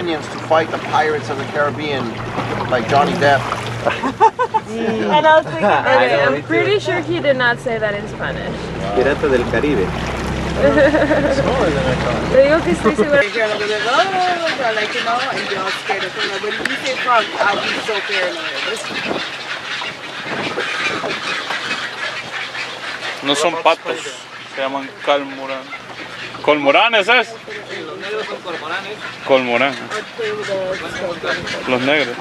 Minions to fight the pirates of the Caribbean, like Johnny Depp. And I was thinking, okay, I'm pretty sure he did not say that in Spanish. Pirata del Caribe. Le digo que estoy segura. Like, you know, and you're all scared of him. When you say frog, I'll be so paranoid. No son patos, se llaman calmoranes. ¿Colmoranes es? Los negros son cormoranes. Colmoranes. Los negros.